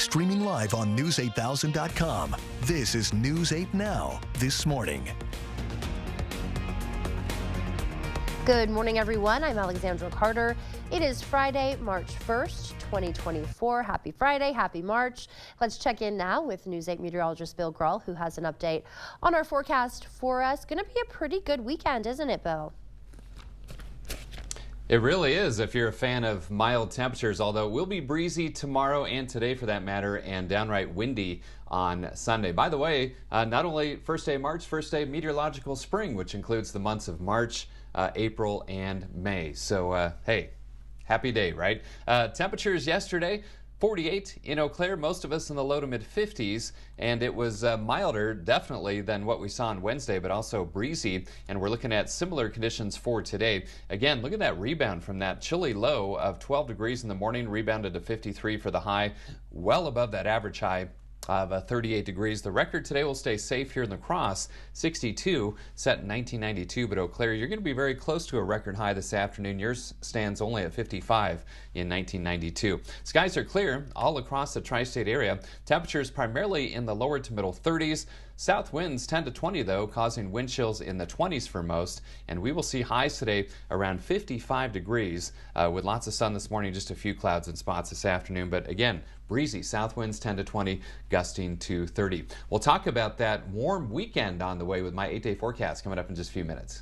Streaming live on News8000.com. This is News 8 Now, this morning. Good morning, everyone. I'm Alexandra Carter. It is Friday, March 1st, 2024. Happy Friday, happy March. Let's check in now with News 8 meteorologist Bill Grahl, who has an update on our forecast for us. Going to be a pretty good weekend, isn't it, Bill? It really is if you're a fan of mild temperatures, although it will be breezy tomorrow and today for that matter, and downright windy on Sunday. By the way, not only first day of March, first day of meteorological spring, which includes the months of March, April, and May. So, hey, happy day, right? Temperatures yesterday, 48 in Eau Claire, most of us in the low to mid 50s, and it was milder definitely than what we saw on Wednesday, but also breezy, and we're looking at similar conditions for today. Again, look at that rebound from that chilly low of 12 degrees in the morning, rebounded to 53 for the high, well above that average high of 38 degrees. The record today will stay safe here in La Crosse, 62, set in 1992. But Eau Claire, you're going to be very close to a record high this afternoon. Yours stands only at 55 in 1992. Skies are clear all across the tri-state area. Temperatures primarily in the lower to middle 30s. South winds 10 to 20, though, causing wind chills in the 20s for most. And we will see highs today around 55 degrees with lots of sun this morning, just a few clouds in spots this afternoon. But again, breezy. South winds 10 to 20, gusting to 30. We'll talk about that warm weekend on the way with my 8-day forecast coming up in just a few minutes.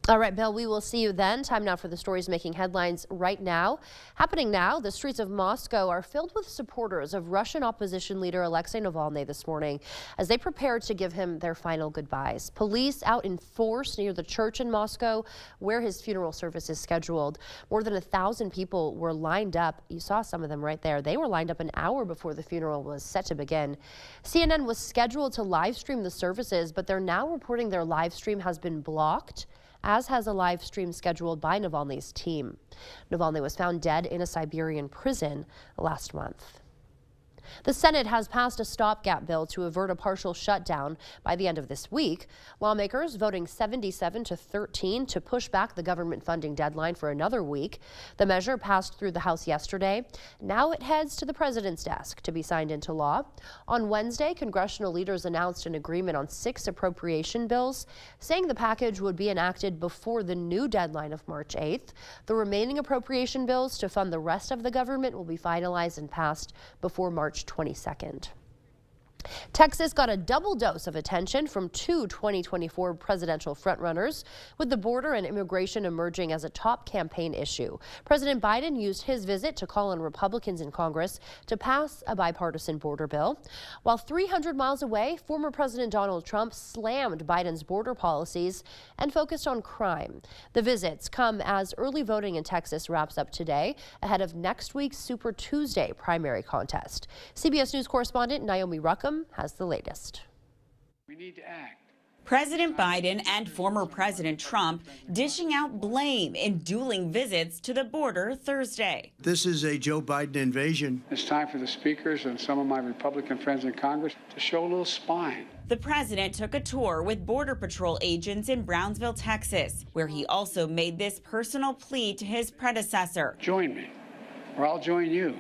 All right, Bill, we will see you then. Time now for the stories making headlines right now. Happening now, the streets of Moscow are filled with supporters of Russian opposition leader Alexei Navalny this morning as they prepare to give him their final goodbyes. Police out in force near the church in Moscow where his funeral service is scheduled. More than 1,000 people were lined up. You saw some of them right there. They were lined up an hour before the funeral was set to begin. CNN was scheduled to live stream the services, but they're now reporting their live stream has been blocked, as has a live stream scheduled by Navalny's team. Navalny was found dead in a Siberian prison last month. The Senate has passed a stopgap bill to avert a partial shutdown by the end of this week. Lawmakers voting 77 to 13 to push back the government funding deadline for another week. The measure passed through the House yesterday. Now it heads to the president's desk to be signed into law. On Wednesday, congressional leaders announced an agreement on 6 appropriation bills, saying the package would be enacted before the new deadline of March 8th. The remaining appropriation bills to fund the rest of the government will be finalized and passed before March 22nd. Texas got a double dose of attention from 2 2024 presidential frontrunners, with the border and immigration emerging as a top campaign issue. President Biden used his visit to call on Republicans in Congress to pass a bipartisan border bill. While 300 miles away, former President Donald Trump slammed Biden's border policies and focused on crime. The visits come as early voting in Texas wraps up today ahead of next week's Super Tuesday primary contest. CBS News correspondent Naomi Ruckham has the latest. We need to act. President Biden and former President Trump dishing out blame in dueling visits to the border Thursday. This is a Joe Biden invasion. It's time for the speakers and some of my Republican friends in Congress to show a little spine. The president took a tour with Border Patrol agents in Brownsville, Texas, where he also made this personal plea to his predecessor. Join me, or I'll join you,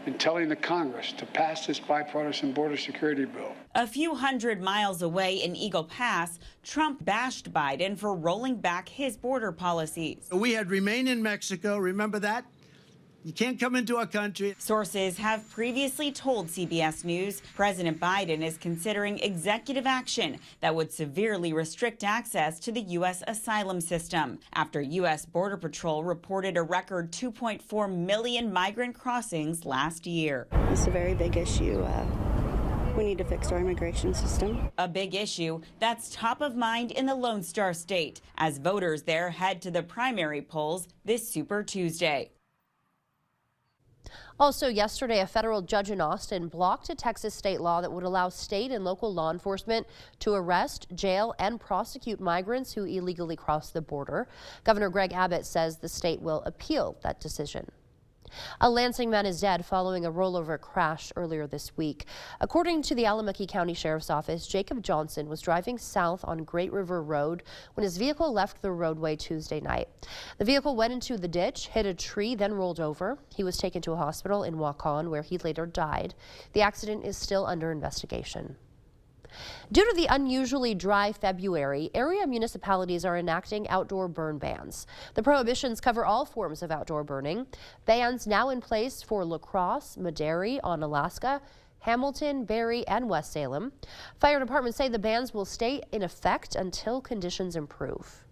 in telling the Congress to pass this bipartisan border security bill. A few hundred miles away in Eagle Pass, Trump bashed Biden for rolling back his border policies. We had remain in Mexico. Remember that? You can't come into our country. Sources have previously told CBS News President Biden is considering executive action that would severely restrict access to the U.S. asylum system after U.S. Border Patrol reported a record 2.4 million migrant crossings last year. It's a very big issue. We need to fix our immigration system. A big issue that's top of mind in the Lone Star State as voters there head to the primary polls this Super Tuesday. Also yesterday, a federal judge in Austin blocked a Texas state law that would allow state and local law enforcement to arrest, jail, and prosecute migrants who illegally cross the border. Governor Greg Abbott says the state will appeal that decision. A Lansing man is dead following a rollover crash earlier this week. According to the Allamuckie County Sheriff's Office, Jacob Johnson was driving south on Great River Road when his vehicle left the roadway Tuesday night. The vehicle went into the ditch, hit a tree, then rolled over. He was taken to a hospital in Waukon, where he later died. The accident is still under investigation. Due to the unusually dry February, area municipalities are enacting outdoor burn bans. The prohibitions cover all forms of outdoor burning. Bans now in place for La Crosse, Madera, Onalaska, Hamilton, Barre, and West Salem. Fire departments say the bans will stay in effect until conditions improve.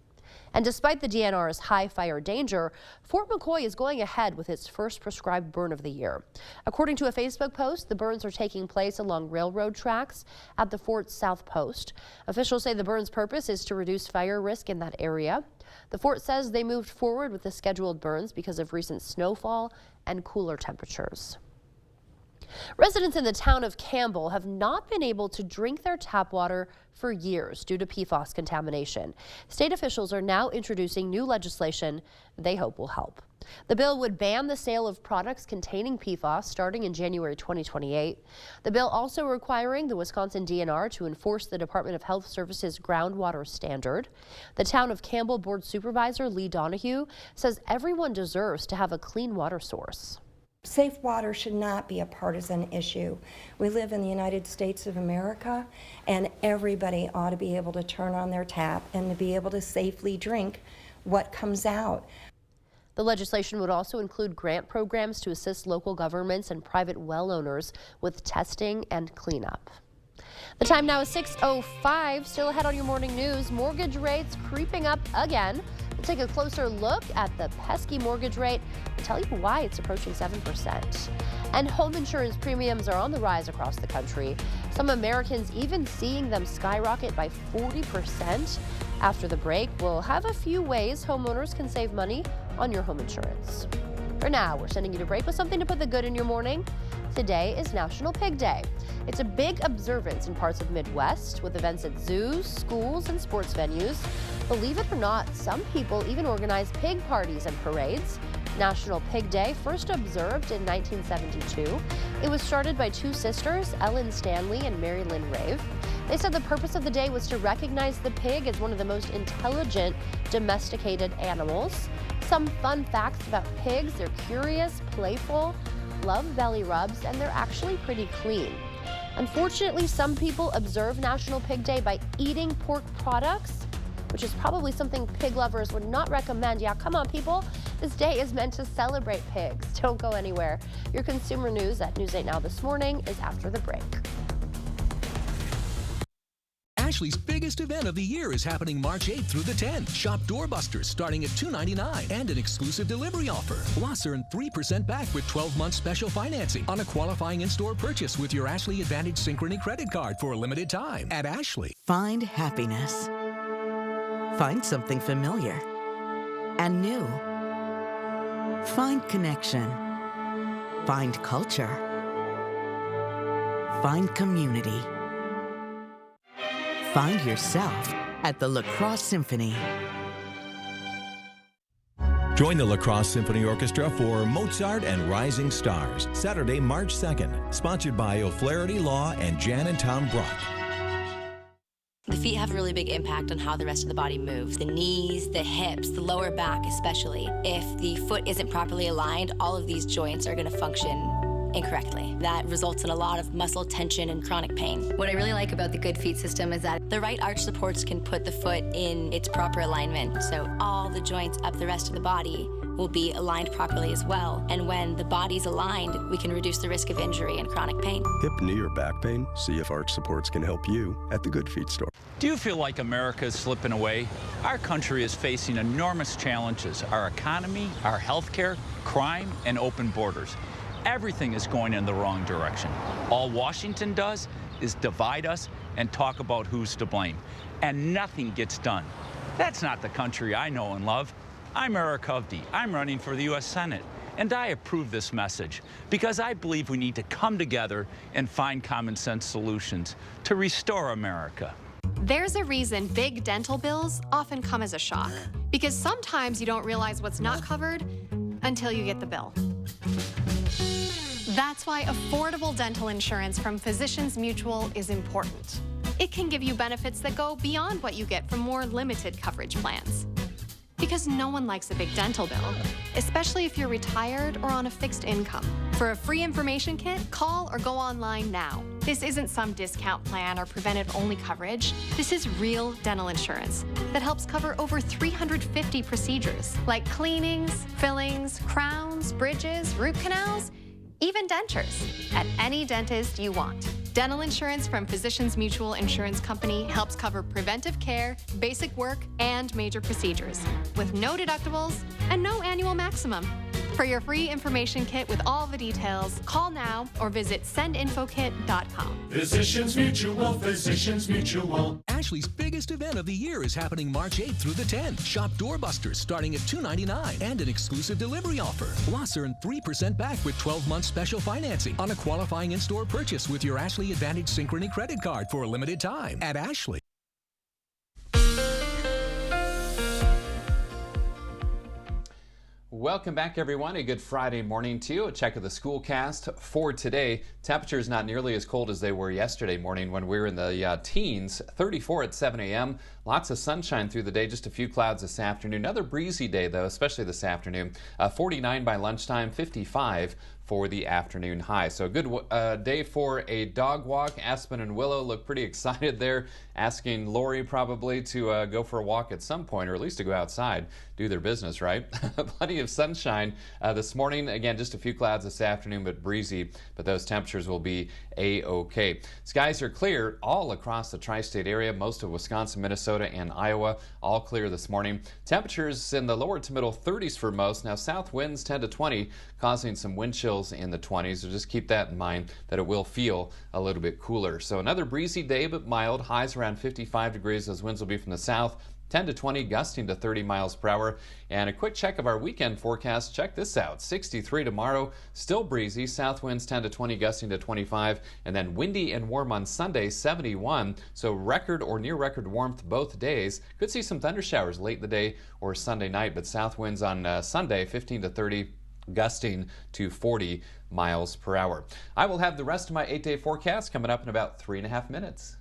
And despite the DNR's high fire danger, Fort McCoy is going ahead with its first prescribed burn of the year. According to a Facebook post, the burns are taking place along railroad tracks at the fort's south post. Officials say the burn's purpose is to reduce fire risk in that area. The fort says they moved forward with the scheduled burns because of recent snowfall and cooler temperatures. Residents in the town of Campbell have not been able to drink their tap water for years due to PFAS contamination. State officials are now introducing new legislation they hope will help. The bill would ban the sale of products containing PFAS starting in January 2028. The bill also requiring the Wisconsin DNR to enforce the Department of Health Services groundwater standard. The town of Campbell Board Supervisor Lee Donahue says everyone deserves to have a clean water source. Safe water should not be a partisan issue. We live in the United States of America, and everybody ought to be able to turn on their tap and to be able to safely drink what comes out. The legislation would also include grant programs to assist local governments and private well owners with testing and cleanup. The time now is 6:05. Still ahead on your morning news, mortgage rates creeping up again. We'll take a closer look at the pesky mortgage rate and tell you why it's approaching 7%. And home insurance premiums are on the rise across the country. Some Americans even seeing them skyrocket by 40%. After the break, we'll have a few ways homeowners can save money on your home insurance. For now, we're sending you to break with something to put the good in your morning. Today is National Pig Day. It's a big observance in parts of the Midwest with events at zoos, schools, and sports venues. Believe it or not, some people even organize pig parties and parades. National Pig Day, first observed in 1972. It was started by two sisters, Ellen Stanley and Mary Lynn Rave. They said the purpose of the day was to recognize the pig as one of the most intelligent domesticated animals. Some fun facts about pigs: they're curious, playful, love belly rubs, and they're actually pretty clean. Unfortunately, some people observe National Pig Day by eating pork products, which is probably something pig lovers would not recommend. Yeah, come on, people. This day is meant to celebrate pigs. Don't go anywhere. Your consumer news at News 8 Now this morning is after the break. Ashley's biggest event of the year is happening March 8th through the 10th. Shop Doorbusters starting at $2.99 and an exclusive delivery offer. Plus, earn 3% back with 12-month special financing on a qualifying in-store purchase with your Ashley Advantage Synchrony credit card for a limited time at Ashley. Find happiness. Find something familiar and new. Find connection. Find culture. Find community. Find yourself at the La Crosse Symphony. Join the La Crosse Symphony Orchestra for Mozart and Rising Stars, Saturday, March 2nd. Sponsored by O'Flaherty Law and Jan and Tom Brock. The feet have a really big impact on how the rest of the body moves. The knees, the hips, the lower back especially. If the foot isn't properly aligned, all of these joints are going to function incorrectly. That results in a lot of muscle tension and chronic pain. What I really like about the Good Feet system is that the right arch supports can put the foot in its proper alignment. So all the joints up the rest of the body will be aligned properly as well. And when the body's aligned, we can reduce the risk of injury and chronic pain. Hip, knee, or back pain? See if Arch Supports can help you at the Good Feet store. Do you feel like America is slipping away? Our country is facing enormous challenges. Our economy, our healthcare, crime, and open borders. Everything is going in the wrong direction. All Washington does is divide us and talk about who's to blame. And nothing gets done. That's not the country I know and love. I'm Eric Hovde. I'm running for the U.S. Senate. And I approve this message because I believe we need to come together and find common sense solutions to restore America. There's a reason big dental bills often come as a shock. Because sometimes you don't realize what's not covered until you get the bill. That's why affordable dental insurance from Physicians Mutual is important. It can give you benefits that go beyond what you get from more limited coverage plans. Because no one likes a big dental bill, especially if you're retired or on a fixed income. For a free information kit, call or go online now. This isn't some discount plan or preventive-only coverage. This is real dental insurance that helps cover over 350 procedures, like cleanings, fillings, crowns, bridges, root canals, even dentures, at any dentist you want. Dental insurance from Physicians Mutual Insurance Company helps cover preventive care, basic work, and major procedures, with no deductibles and no annual maximum. For your free information kit with all the details, call now or visit sendinfokit.com. Physicians Mutual, Physicians Mutual. Ashley's biggest event of the year is happening March 8th through the 10th. Shop doorbusters starting at $2.99 and an exclusive delivery offer. Plus, earn 3% back with 12-month special financing on a qualifying in-store purchase with your Ashley Advantage Synchrony credit card for a limited time at Ashley. Welcome back, everyone. A good Friday morning to you. A check of the Schoolcast for today. Temperatures not nearly as cold as they were yesterday morning when we were in the teens. 34 at 7 a.m. Lots of sunshine through the day, just a few clouds this afternoon. Another breezy day, though, especially this afternoon. 49 by lunchtime, 55 for the afternoon high. So a good day for a dog walk. Aspen and Willow look pretty excited there, asking Lori probably to go for a walk at some point, or at least to go outside, do their business, right? Plenty of sunshine this morning. Again, just a few clouds this afternoon, but breezy. But those temperatures will be A-OK. Skies are clear all across the tri-state area. Most of Wisconsin, Minnesota, and Iowa all clear this morning. Temperatures in the lower to middle 30s for most. Now, south winds 10 to 20, causing some wind chills in the 20s. So just keep that in mind, that it will feel a little bit cooler. So another breezy day, but mild. Highs around 55 degrees. Those winds will be from the south. 10 to 20, gusting to 30 miles per hour. And a quick check of our weekend forecast. Check this out. 63 tomorrow, still breezy. South winds 10 to 20, gusting to 25. And then windy and warm on Sunday, 71. So record or near record warmth both days. Could see some thunder showers late in the day or Sunday night, but south winds on Sunday, 15 to 30. Gusting to 40 miles per hour. I will have the rest of my 8-day forecast coming up in about 3.5 minutes.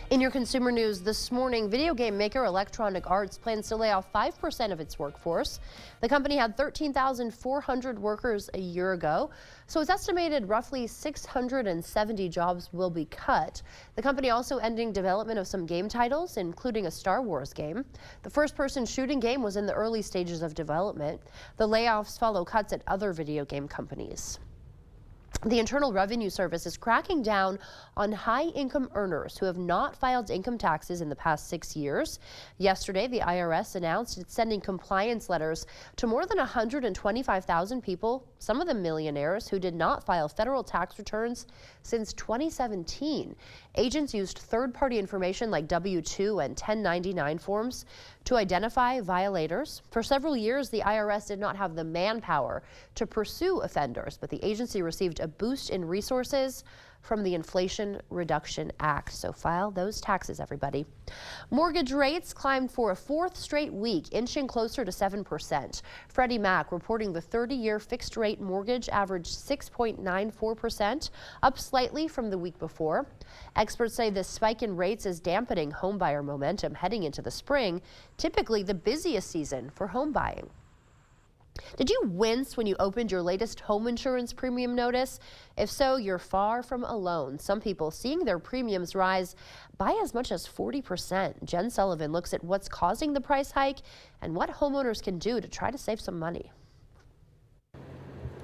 In your consumer news this morning, video game maker Electronic Arts plans to lay off 5% of its workforce. The company had 13,400 workers a year ago, so it's estimated roughly 670 jobs will be cut. The company also ending development of some game titles, including a Star Wars game. The first-person shooting game was in the early stages of development. The layoffs follow cuts at other video game companies. The Internal Revenue Service is cracking down on high-income earners who have not filed income taxes in the past 6 years. Yesterday, the IRS announced it's sending compliance letters to more than 125,000 people, some of them millionaires, who did not file federal tax returns since 2017. Agents used third-party information like W-2 and 1099 forms to identify violators. For several years, the IRS did not have the manpower to pursue offenders, but the agency received a boost in resources from the Inflation Reduction Act. So file those taxes, everybody. Mortgage rates climbed for a fourth straight week, inching closer to 7%. Freddie Mac reporting the 30-year fixed rate mortgage averaged 6.94%, up slightly from the week before. Experts say this spike in rates is dampening homebuyer momentum heading into the spring, typically the busiest season for home buying. Did you wince when you opened your latest home insurance premium notice? If so, you're far from alone. Some people seeing their premiums rise by as much as 40%. Jen Sullivan looks at what's causing the price hike and what homeowners can do to try to save some money.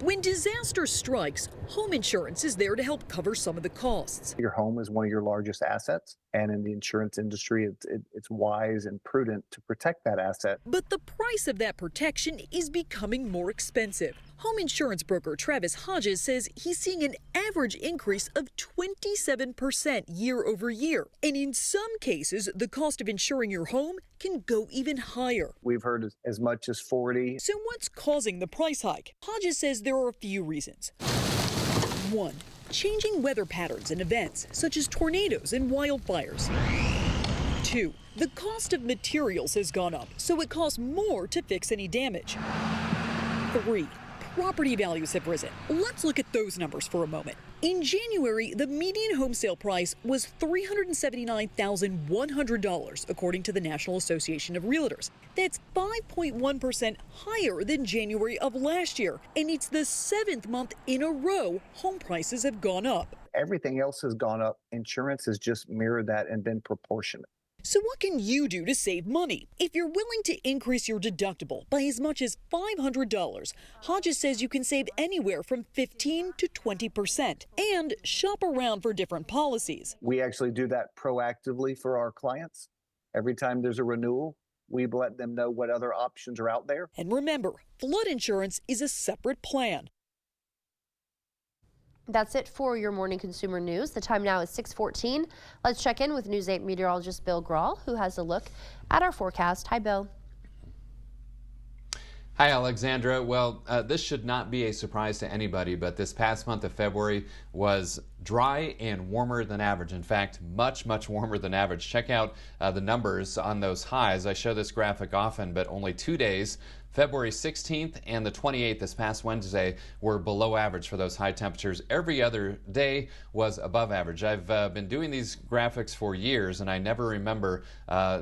When disaster strikes, home insurance is there to help cover some of the costs. Your home is one of your largest assets, and in the insurance industry, it's wise and prudent to protect that asset. But the price of that protection is becoming more expensive. Home insurance broker Travis Hodges says he's seeing an average increase of 27% year over year. And in some cases, the cost of insuring your home can go even higher. We've heard as much as 40. So what's causing the price hike? Hodges says there are a few reasons. 1. Changing weather patterns and events, such as tornadoes and wildfires. 2. The cost of materials has gone up, so it costs more to fix any damage. 3. Property values have risen. Let's look at those numbers for a moment. In January, the median home sale price was $379,100, according to the National Association of Realtors. That's 5.1% higher than January of last year, and it's the 7th month in a row home prices have gone up. Everything else has gone up. Insurance has just mirrored that and been proportionate. So what can you do to save money? If you're willing to increase your deductible by as much as $500, Hodges says you can save anywhere from 15 to 20% and shop around for different policies. We actually do that proactively for our clients. Every time there's a renewal, we let them know what other options are out there. And remember, flood insurance is a separate plan. That's it for your morning consumer news. The time now is 6:14. Let's check in with News 8 meteorologist Bill Grahl, who has a look at our forecast. Hi, Bill. Hi, Alexandra. Well, this should not be a surprise to anybody, but this past month of February was dry and warmer than average. In fact, much, much warmer than average. Check out the numbers on those highs. I show this graphic often, but only 2 days, February 16th and the 28th, this past Wednesday, were below average for those high temperatures. Every other day was above average. I've been doing these graphics for years, and I never remember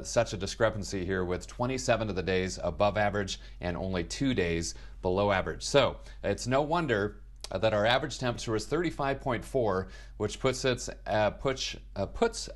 such a discrepancy here with 27 of the days above average and only 2 days below average. So it's no wonder that our average temperature was 35.4, which puts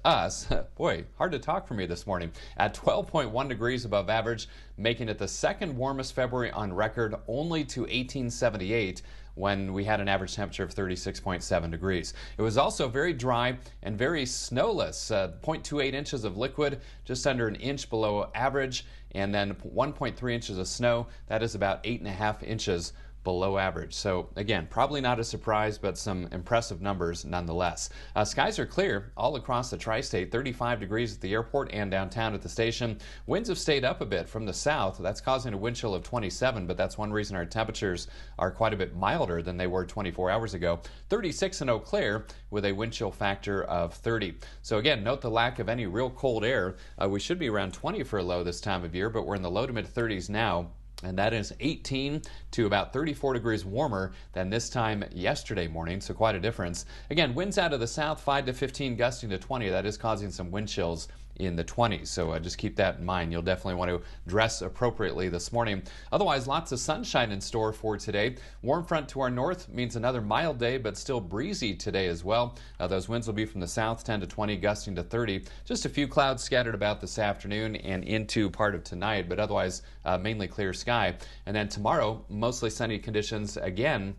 us, boy, hard to talk for me this morning, at 12.1 degrees above average, making it the second warmest February on record, only to 1878, when we had an average temperature of 36.7 degrees. It was also very dry and very snowless, 0.28 inches of liquid, just under an inch below average, and then 1.3 inches of snow. That is about 8.5 inches below average. So again, probably not a surprise, but some impressive numbers nonetheless. Skies are clear all across the tri-state, 35 degrees at the airport and downtown at the station. Winds have stayed up a bit from the south. That's causing a wind chill of 27, but that's one reason our temperatures are quite a bit milder than they were 24 hours ago. 36 in Eau Claire with a wind chill factor of 30. So again, note the lack of any real cold air. We should be around 20 for a low this time of year, but we're in the low to mid 30s now. And that is 18 to about 34 degrees warmer than this time yesterday morning, so quite a difference. Again, winds out of the south, 5 to 15, gusting to 20. That is causing some wind chills in the 20s, so just keep that in mind. You'll definitely want to dress appropriately this morning. Otherwise, lots of sunshine in store for today. Warm front to our north means another mild day, but still breezy today as well. Those winds will be from the south, 10 to 20, gusting to 30. Just a few clouds scattered about this afternoon and into part of tonight, but otherwise mainly clear sky. And then tomorrow, mostly sunny conditions again,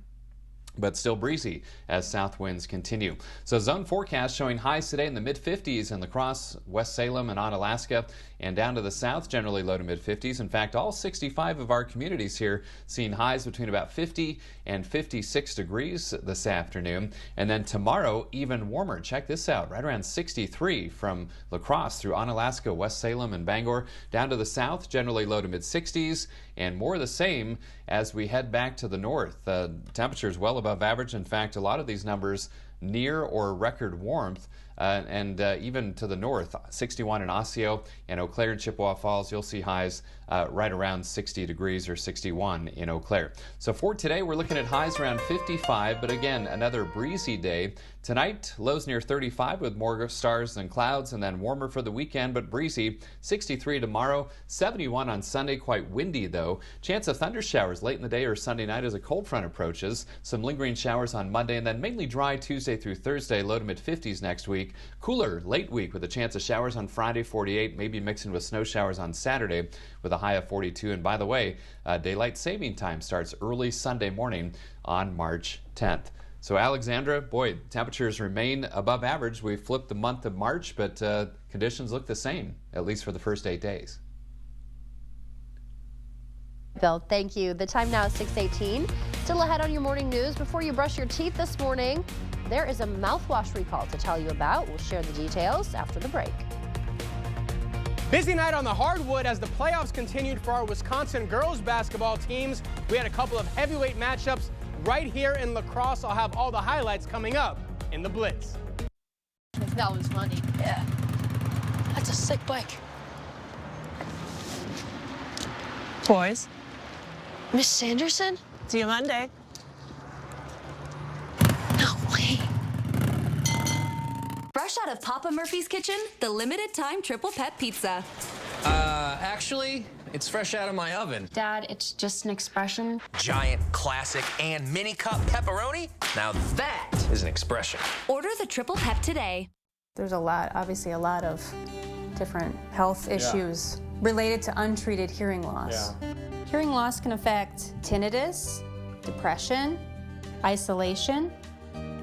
but still breezy as south winds continue. So zone forecast showing highs today in the mid-50s in La Crosse, West Salem, and Onalaska, and down to the south, generally low to mid-50s. In fact, all 65 of our communities here seeing highs between about 50 and 56 degrees this afternoon. And then tomorrow, even warmer. Check this out, right around 63 from La Crosse through Onalaska, West Salem, and Bangor. Down to the south, generally low to mid-60s, and more of the same as we head back to the north. Temperatures well above average. In fact, a lot of these numbers near or record warmth, and even to the north, 61 in Osseo and Eau Claire and Chippewa Falls, you'll see highs right around 60 degrees or 61 in Eau Claire. So for today, we're looking at highs around 55, but again, another breezy day. Tonight, lows near 35 with more stars than clouds, and then warmer for the weekend, but breezy. 63 tomorrow, 71 on Sunday, quite windy though. Chance of thunder showers late in the day or Sunday night as a cold front approaches. Some lingering showers on Monday, and then mainly dry Tuesday through Thursday, low to mid 50s next week. Cooler late week with a chance of showers on Friday, 48, maybe mixing with snow showers on Saturday with a high of 42. And by the way, daylight saving time starts early Sunday morning on March 10th. So Alexandra, boy, temperatures remain above average. We flipped the month of March, but conditions look the same, at least for the first 8 days. Bill, thank you. The time now is 6:18. Still ahead on your morning news. Before you brush your teeth this morning, there is a mouthwash recall to tell you about. We'll share the details after the break. Busy night on the hardwood as the playoffs continued for our Wisconsin girls basketball teams. We had a couple of heavyweight matchups right here in La Crosse. I'll have all the highlights coming up in the Blitz. That was funny. Yeah. That's a sick bike. Boys. Miss Sanderson? See you Monday. No way. Fresh out of Papa Murphy's kitchen, the limited time triple pep pizza. Actually, it's fresh out of my oven. Dad, it's just an expression. Giant, classic, and mini cup pepperoni? Now that is an expression. Order the triple pep today. There's obviously a lot of different health issues related to untreated hearing loss. Hearing loss can affect tinnitus, depression, isolation,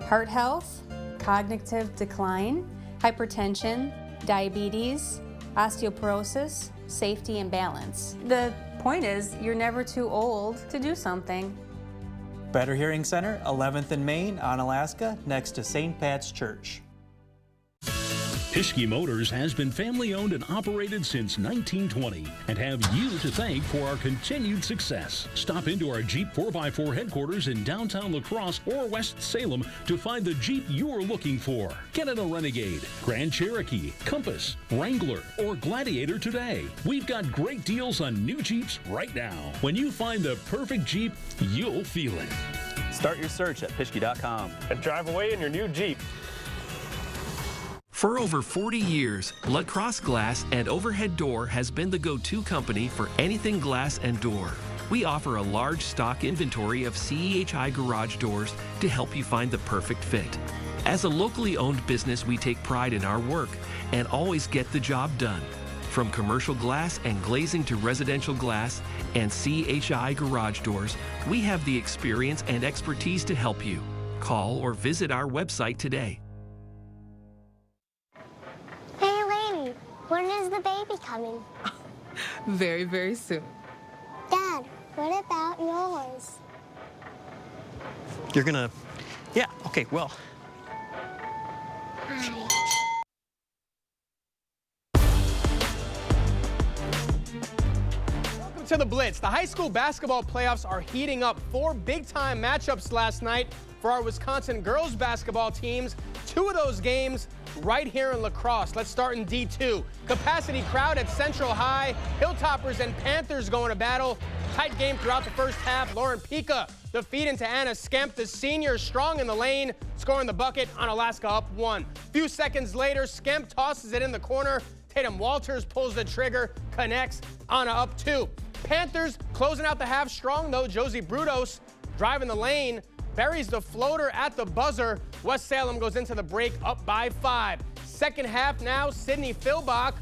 heart health, cognitive decline, hypertension, diabetes, osteoporosis, safety and balance. The point is, you're never too old to do something. Better Hearing Center, 11th and Main, Onalaska, next to St. Pat's Church. Pischke Motors has been family-owned and operated since 1920 and have you to thank for our continued success. Stop into our Jeep 4x4 headquarters in downtown La Crosse or West Salem to find the Jeep you're looking for. Get in a Renegade, Grand Cherokee, Compass, Wrangler, or Gladiator today. We've got great deals on new Jeeps right now. When you find the perfect Jeep, you'll feel it. Start your search at Pischke.com and drive away in your new Jeep. For over 40 years, La Crosse Glass and Overhead Door has been the go-to company for anything glass and door. We offer a large stock inventory of CEHI garage doors to help you find the perfect fit. As a locally owned business, we take pride in our work and always get the job done. From commercial glass and glazing to residential glass and CEHI garage doors, we have the experience and expertise to help you. Call or visit our website today. When is the baby coming? Very, very soon. Dad, what about yours? You're gonna... Yeah, okay, well... Hi. Welcome to the Blitz. The high school basketball playoffs are heating up. 4 big-time matchups last night for our Wisconsin girls basketball teams. 2 of those games right here in La Crosse. Let's start in D2. Capacity crowd at Central High. Hilltoppers and Panthers going to battle. Tight game throughout the first half. Lauren Pica, the feed into Anna Skemp. The senior strong in the lane, scoring the bucket. Onalaska up 1. Few seconds later, Skemp tosses it in the corner. Tatum Walters pulls the trigger, connects. Anna up 2. Panthers closing out the half strong, though. Josie Brudos driving the lane. Buries the floater at the buzzer. West Salem goes into the break up by 5. Second half now, Sydney Philbach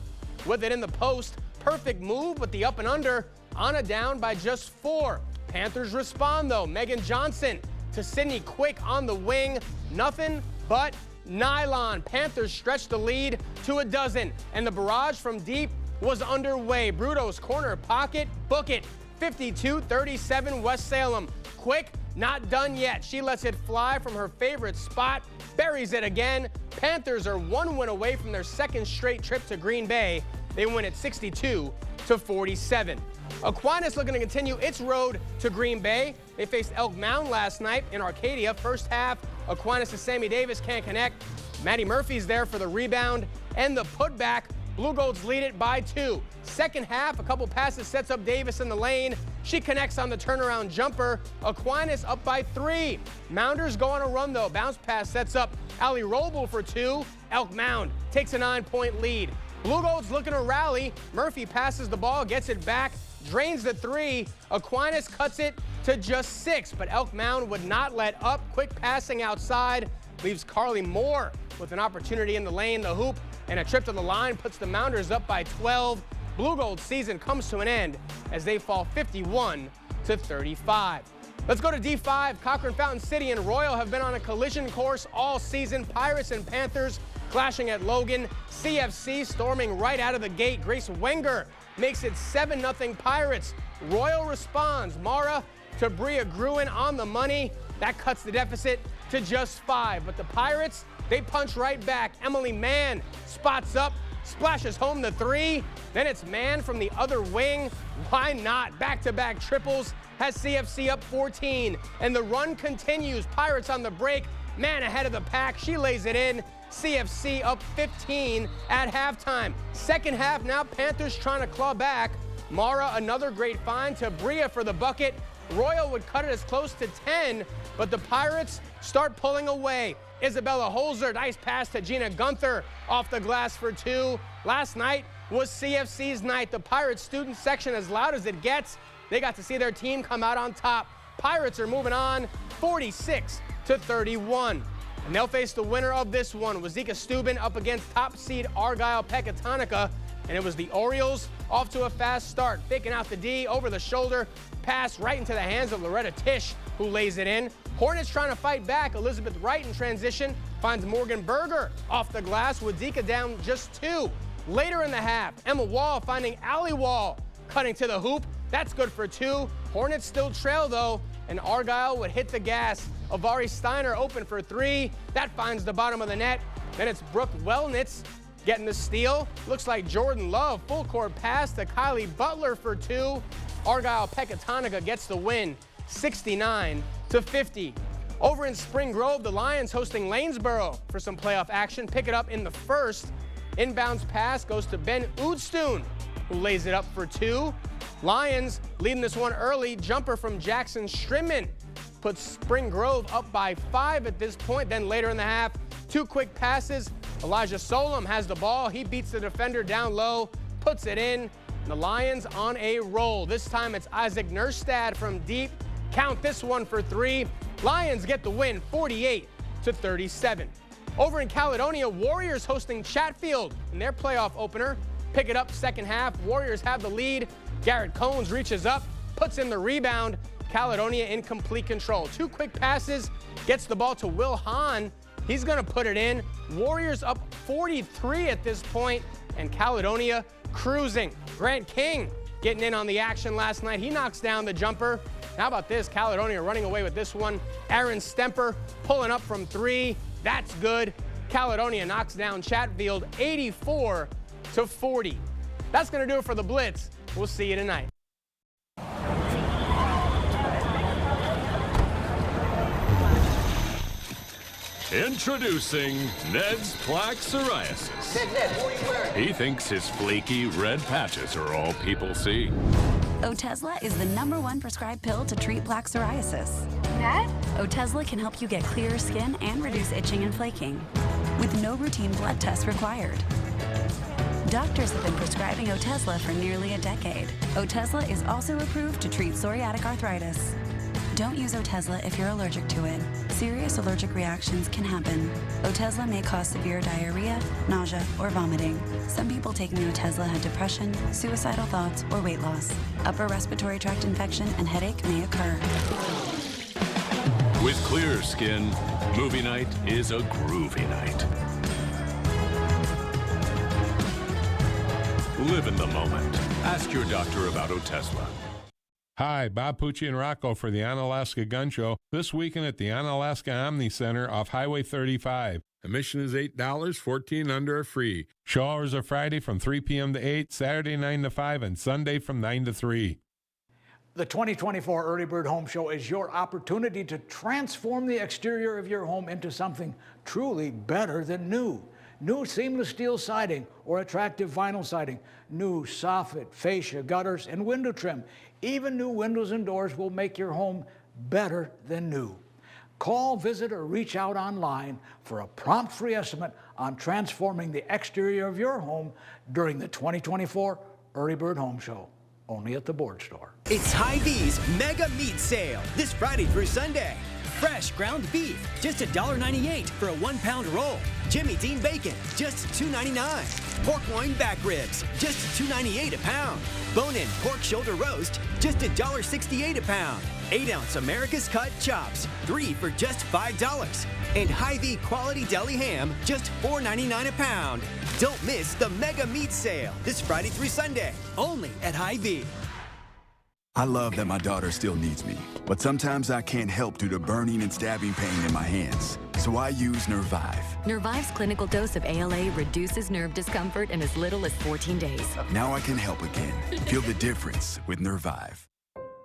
with it in the post. Perfect move with the up and under. Anna down by just 4. Panthers respond though. Megan Johnson to Sydney Quick on the wing. Nothing but nylon. Panthers stretch the lead to 12. And the barrage from deep was underway. Bruto's corner pocket, book it. 52-37 West Salem. Quick, not done yet. She lets it fly from her favorite spot, buries it again. Panthers are 1 win away from their second straight trip to Green Bay. They win at 62-47. Aquinas looking to continue its road to Green Bay. They faced Elk Mound last night in Arcadia. First half, Aquinas and Sammy Davis can't connect. Maddie Murphy's there for the rebound and the putback. Blue Golds lead it by 2. Second half, a couple passes sets up Davis in the lane. She connects on the turnaround jumper. Aquinas up by 3. Mounders go on a run though. Bounce pass sets up Allie Roble for 2. Elk Mound takes a 9-point lead. Blue Golds looking to rally. Murphy passes the ball, gets it back, drains the 3. Aquinas cuts it to just 6, but Elk Mound would not let up. Quick passing outside leaves Carly Moore with an opportunity in the lane. The hoop and a trip to the line puts the Mounders up by 12. Blue Gold season comes to an end as they fall 51-35. Let's go to D5. Cochran Fountain City and Royal have been on a collision course all season. Pirates and Panthers clashing at Logan. CFC storming right out of the gate. Grace Wenger makes it 7-0 Pirates. Royal responds. Mara to Bria Gruen on the money. That cuts the deficit to just 5. But the Pirates, they punch right back. Emily Mann spots up, splashes home the 3. Then it's Mann from the other wing. Why not? Back-to-back triples has CFC up 14. And the run continues. Pirates on the break. man ahead of the pack. She lays it in. CFC up 15 at halftime. Second half now, Panthers trying to claw back. Mara, another great find to Bria for the bucket. Royal would cut it as close to 10, but the Pirates start pulling away. Isabella Holzer, nice pass to Gina Gunther off the glass for 2. Last night was CFC's night. The Pirates student section as loud as it gets. They got to see their team come out on top. Pirates are moving on 46-31. And they'll face the winner of this one, Wazika Steuben up against top seed Argyle Pecatonica. And it was the Orioles off to a fast start, faking out the D over the shoulder, pass right into the hands of Loretta Tisch, who lays it in. Hornets trying to fight back. Elizabeth Wright in transition finds Morgan Berger off the glass with Zika down just 2. Later in the half, Emma Wall finding Allie Wall cutting to the hoop. That's good for 2. Hornets still trail though, and Argyle would hit the gas. Avari Steiner open for 3. That finds the bottom of the net. Then it's Brooke Wellnitz getting the steal. Looks like Jordan Love, full court pass to Kylie Butler for 2. Argyle Pecatonica gets the win, 69-50. Over in Spring Grove, the Lions hosting Lanesboro for some playoff action. Pick it up in the first. Inbounds pass goes to Ben Oudstoon, who lays it up for 2. Lions leading this one early. Jumper from Jackson Strimman puts Spring Grove up by 5 at this point. Then later in the half, 2 quick passes. Elijah Solom has the ball. He beats the defender down low, puts it in. And the Lions on a roll. This time it's Isaac Nerstad from deep. Count this one for 3. Lions get the win, 48-37. Over in Caledonia, Warriors hosting Chatfield in their playoff opener. Pick it up second half. Warriors have the lead. Garrett Cones reaches up, puts in the rebound. Caledonia in complete control. 2 quick passes, gets the ball to Will Hahn. He's going to put it in. Warriors up 43 at this point, and Caledonia cruising. Grant King getting in on the action last night. He knocks down the jumper. How about this? Caledonia running away with this one. Aaron Stemper pulling up from 3. That's good. Caledonia knocks down Chatfield 84-40. That's going to do it for the Blitz. We'll see you tonight. Introducing Ned's Plaque Psoriasis. Ned, what are you wearing? He thinks his flaky red patches are all people see. Otezla is the #1 prescribed pill to treat plaque psoriasis. Ned? Otezla can help you get clearer skin and reduce itching and flaking, with no routine blood tests required. Doctors have been prescribing Otezla for nearly a decade. Otezla is also approved to treat psoriatic arthritis. Don't use Otezla if you're allergic to it. Serious allergic reactions can happen. Otezla may cause severe diarrhea, nausea, or vomiting. Some people taking Otezla had depression, suicidal thoughts, or weight loss. Upper respiratory tract infection and headache may occur. With clear skin, movie night is a groovy night. Live in the moment. Ask your doctor about Otezla. Hi, Bob Pucci and Rocco for the Onalaska Gun Show this weekend at the Onalaska Omni Center off Highway 35. Admission is $8, 14 under are free. Show hours are Friday from 3 p.m. to 8, Saturday 9 to 5, and Sunday from 9 to 3. The 2024 Early Bird Home Show is your opportunity to transform the exterior of your home into something truly better than new. New seamless steel siding or attractive vinyl siding, new soffit, fascia, gutters, and window trim. Even new windows and doors will make your home better than new. Call, visit, or reach out online for a prompt free estimate on transforming the exterior of your home during the 2024 Early Bird Home Show, only at the Board Store. It's Hy-Vee's Mega Meat Sale this Friday through Sunday. Fresh ground beef, just $1.98 for a 1-pound roll. Jimmy Dean bacon, just $2.99. Pork loin back ribs, just $2.98 a pound. Bone-in pork shoulder roast, just $1.68 a pound. 8-ounce America's Cut chops, 3 for just $5. And Hy-Vee quality deli ham, just $4.99 a pound. Don't miss the Mega Meat Sale this Friday through Sunday, only at Hy-Vee. I love that my daughter still needs me, but sometimes I can't help due to burning and stabbing pain in my hands. So I use Nervive. Nervive's clinical dose of ALA reduces nerve discomfort in as little as 14 days. Now I can help again. Feel the difference with Nervive.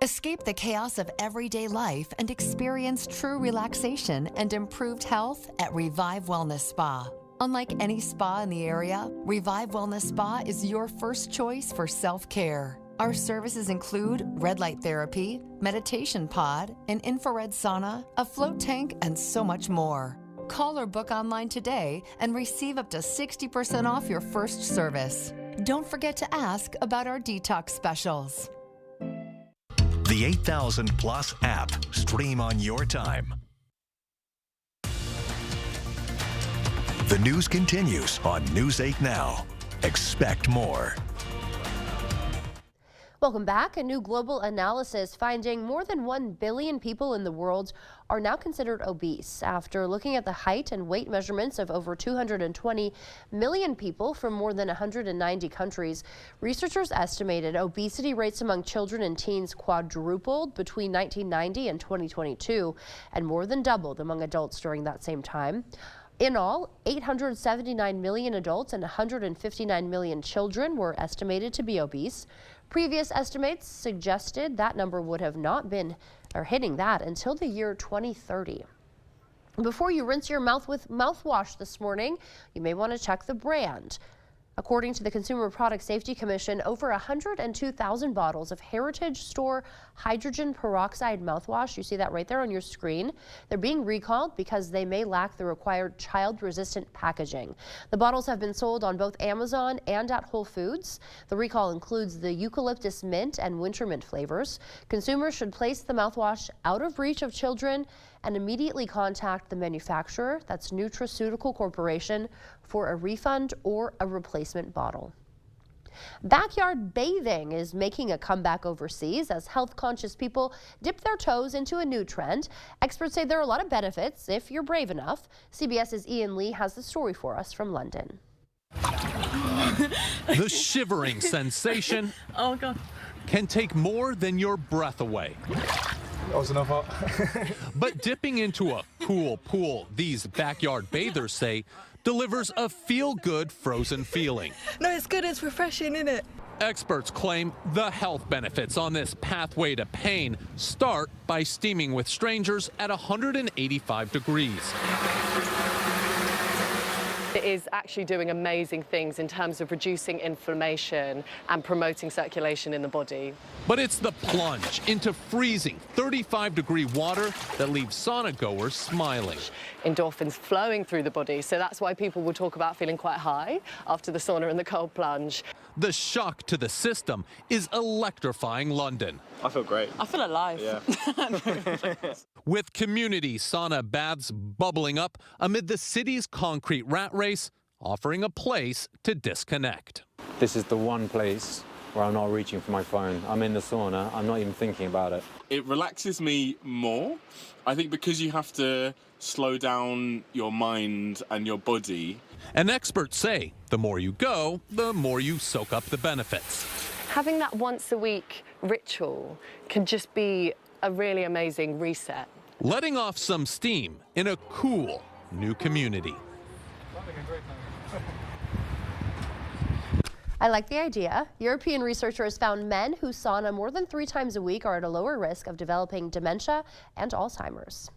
Escape the chaos of everyday life and experience true relaxation and improved health at Revive Wellness Spa. Unlike any spa in the area, Revive Wellness Spa is your first choice for self-care. Our services include red light therapy, meditation pod, an infrared sauna, a float tank, and so much more. Call or book online today and receive up to 60% off your first service. Don't forget to ask about our detox specials. The 8000 Plus app. Stream on your time. The news continues on News 8 Now. Expect more. Welcome back. A new global analysis finding more than 1 billion people in the world are now considered obese after looking at the height and weight measurements of over 220 million people from more than 190 countries. Researchers estimated obesity rates among children and teens quadrupled between 1990 and 2022 and more than doubled among adults during that same time. In all, 879 million adults and 159 million children were estimated to be obese. Previous estimates suggested that number would have not been hitting that until the year 2030. Before you rinse your mouth with mouthwash this morning, you may want to check the brand. According to the Consumer Product Safety Commission, over 102,000 bottles of Heritage Store hydrogen peroxide mouthwash, you see that right there on your screen, they're being recalled because they may lack the required child-resistant packaging. The bottles have been sold on both Amazon and at Whole Foods. The recall includes the eucalyptus mint and winter mint flavors. Consumers should place the mouthwash out of reach of children and immediately contact the manufacturer, that's Nutraceutical Corporation, for a refund or a replacement bottle. Backyard bathing is making a comeback overseas as health-conscious people dip their toes into a new trend. Experts say there are a lot of benefits if you're brave enough. CBS's Ian Lee has the story for us from London. The shivering sensation can take more than your breath away. That was enough. But dipping into a cool pool, these backyard bathers say, delivers a feel-good frozen feeling. No, it's good. It's refreshing, isn't it? Experts claim the health benefits on this pathway to pain start by steaming with strangers at 185 degrees. It is actually doing amazing things in terms of reducing inflammation and promoting circulation in the body. But it's the plunge into freezing 35-degree water that leaves sauna goers smiling. Endorphins flowing through the body, so that's why people will talk about feeling quite high after the sauna and the cold plunge. The shock to the system is electrifying London. I feel great. I feel alive. Yeah. With community sauna baths bubbling up amid the city's concrete rat race, offering a place to disconnect. This is the one place where I'm not reaching for my phone. I'm in the sauna, I'm not even thinking about it. It relaxes me more. I think because you have to slow down your mind and your body. And experts say the more you go, the more you soak up the benefits. Having that once a week ritual can just be a really amazing reset. Letting off some steam in a cool new community. I like the idea. European researchers found men who sauna more than 3 times a week are at a lower risk of developing dementia and Alzheimer's.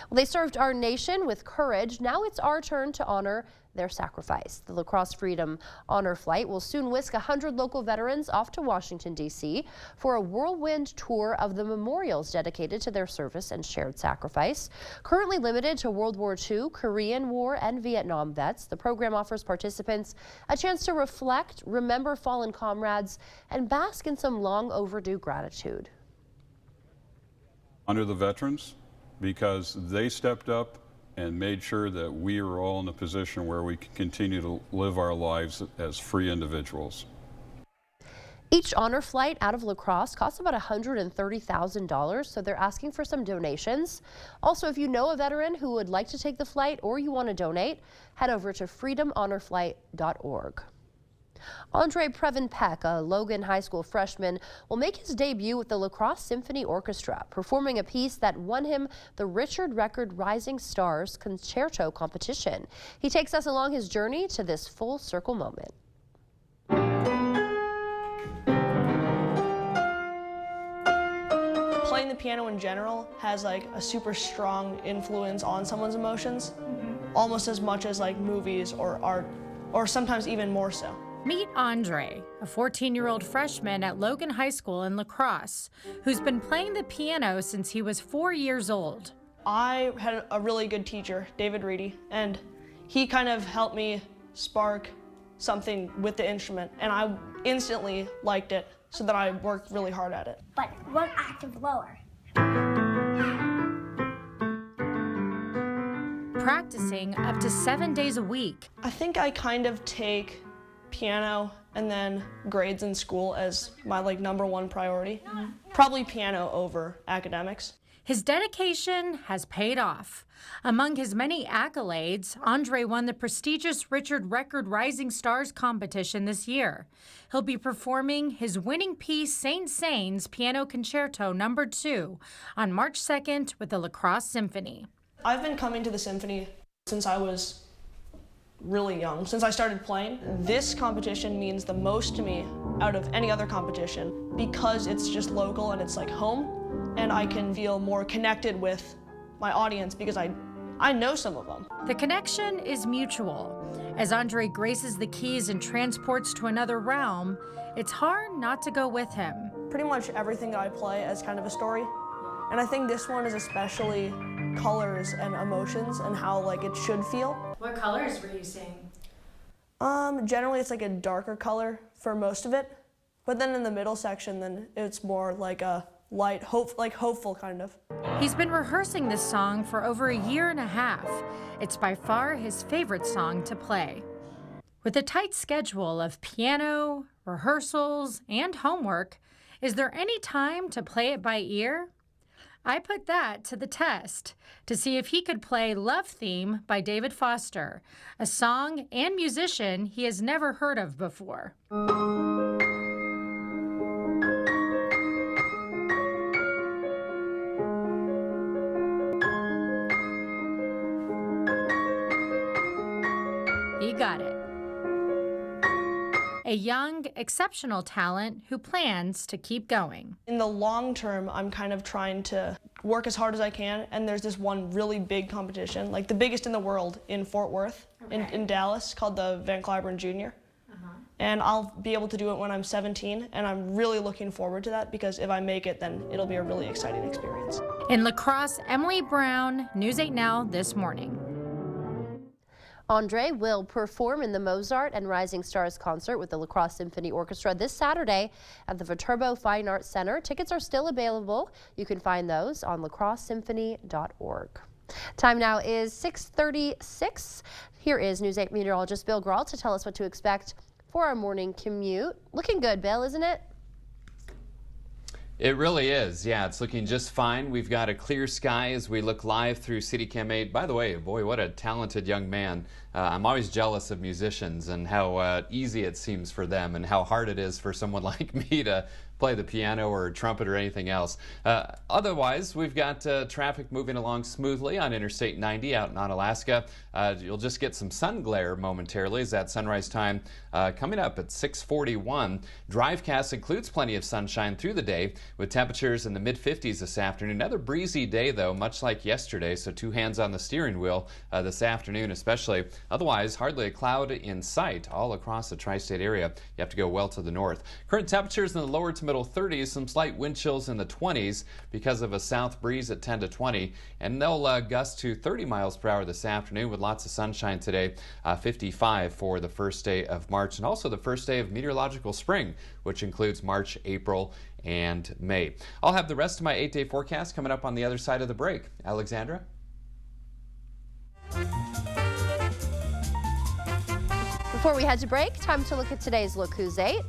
Well, they served our nation with courage. Now it's our turn to honor their sacrifice. The La Crosse Freedom Honor Flight will soon whisk 100 local veterans off to Washington, D.C. for a whirlwind tour of the memorials dedicated to their service and shared sacrifice. Currently limited to World War II, Korean War, and Vietnam vets, the program offers participants a chance to reflect, remember fallen comrades, and bask in some long overdue gratitude. Honor the veterans because they stepped up and made sure that we are all in a position where we can continue to live our lives as free individuals. Each honor flight out of La Crosse costs about $130,000, so they're asking for some donations. Also, if you know a veteran who would like to take the flight or you want to donate, head over to freedomhonorflight.org. Andre Previn Peck, a Logan High School freshman, will make his debut with the La Crosse Symphony Orchestra, performing a piece that won him the Richard Record Rising Stars Concerto competition. He takes us along his journey to this full circle moment. playing the piano in general has like a super strong influence on someone's emotions, almost as much as like movies or art, or sometimes even more so. Meet Andre, a 14-year-old freshman at Logan High School in La Crosse, who's been playing the piano since he was 4 years old. I had a really good teacher, David Reedy, and he kind of helped me spark something with the instrument, and I instantly liked it, so that I worked really hard at it. But 1 octave lower. Practicing up to 7 days a week. I think I kind of take piano and then grades in school as my like #1 priority. Probably piano over academics. His dedication has paid off. Among his many accolades, Andre won the prestigious Richard Record Rising Stars competition this year. He'll be performing his winning piece, Saint Saëns Piano Concerto No. 2, on March 2nd with the La Crosse Symphony. I've been coming to the symphony since I was really young, since I started playing. This competition means the most to me out of any other competition because it's just local and it's like home. And I can feel more connected with my audience because I know some of them. The connection is mutual. As Andre graces the keys and transports to another realm, it's hard not to go with him. Pretty much everything that I play is kind of a story. And I think this one is especially colors and emotions and how like it should feel. What colors were you seeing? Generally it's like a darker color for most of it. But then in the middle section, then it's more like a light, hopeful kind of. He's been rehearsing this song for over 1.5 years. It's by far his favorite song to play. With a tight schedule of piano, rehearsals, and homework, is there any time to play it by ear? I put that to the test to see if he could play Love Theme by David Foster, a song and musician he has never heard of before. He got it. A young, exceptional talent who plans to keep going. In the long term, I'm kind of trying to work as hard as I can, and there's this one really big competition, like the biggest in the world in Fort Worth, in Dallas, called the Van Cliburn Jr. And I'll be able to do it when I'm 17, and I'm really looking forward to that because if I make it, then it'll be a really exciting experience. In La Crosse, Emily Brown, News 8 Now this morning. Andre will perform in the Mozart and Rising Stars concert with the La Crosse Symphony Orchestra this Saturday at the Viterbo Fine Arts Center. Tickets are still available. You can find those on lacrossesymphony.org. Time now is 6:36. Here is News 8 meteorologist Bill Grahl to tell us what to expect for our morning commute. Looking good, Bill, isn't it? It really is. Yeah, it's looking just fine. We've got a clear sky as we look live through CityCam 8. By the way, boy, what a talented young man. I'm always jealous of musicians and how easy it seems for them and how hard it is for someone like me to play the piano or trumpet or anything else. Otherwise, we've got traffic moving along smoothly on Interstate 90 out in Onalaska. You'll just get some sun glare momentarily as that sunrise time coming up at 6:41. Drivecast includes plenty of sunshine through the day with temperatures in the mid-50s this afternoon. Another breezy day, though, much like yesterday, so 2 hands on the steering wheel this afternoon especially. Otherwise, hardly a cloud in sight all across the tri-state area. You have to go well to the north. Current temperatures in the lower to middle 30s, some slight wind chills in the 20s because of a south breeze at 10 to 20, and they'll gust to 30 miles per hour this afternoon with lots of sunshine today. 55 for the first day of March and also the first day of meteorological spring, which includes March, April, and May. I'll have the rest of my 8-day forecast coming up on the other side of the break. Alexandra? Before we head to break, time to look at today's Look Who's 8.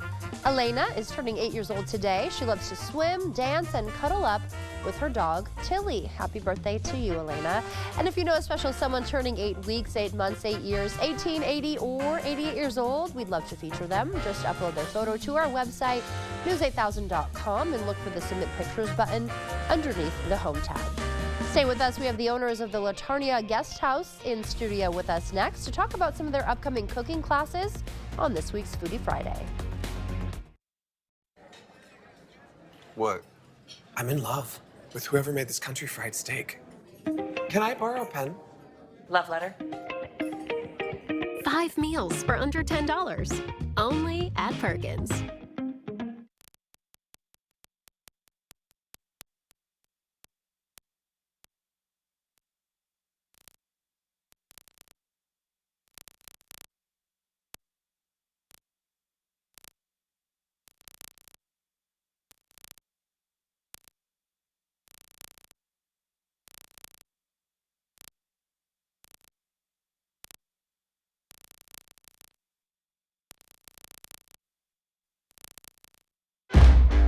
Elena is turning 8 years old today. She loves to swim, dance, and cuddle up with her dog, Tilly. Happy birthday to you, Elena. And if you know a special someone turning 8 weeks, 8 months, 8 years, 18, 80, or 88 years old, we'd love to feature them. Just upload their photo to our website, news8000.com, and look for the Submit Pictures button underneath the Home tab. Stay with us. We have the owners of the Latarnia Guest House in studio with us next to talk about some of their upcoming cooking classes on this week's Foodie Friday. What? I'm in love. with whoever made this country fried steak. Can I borrow a pen? Love letter. 5 meals for under $10. Only at Perkins.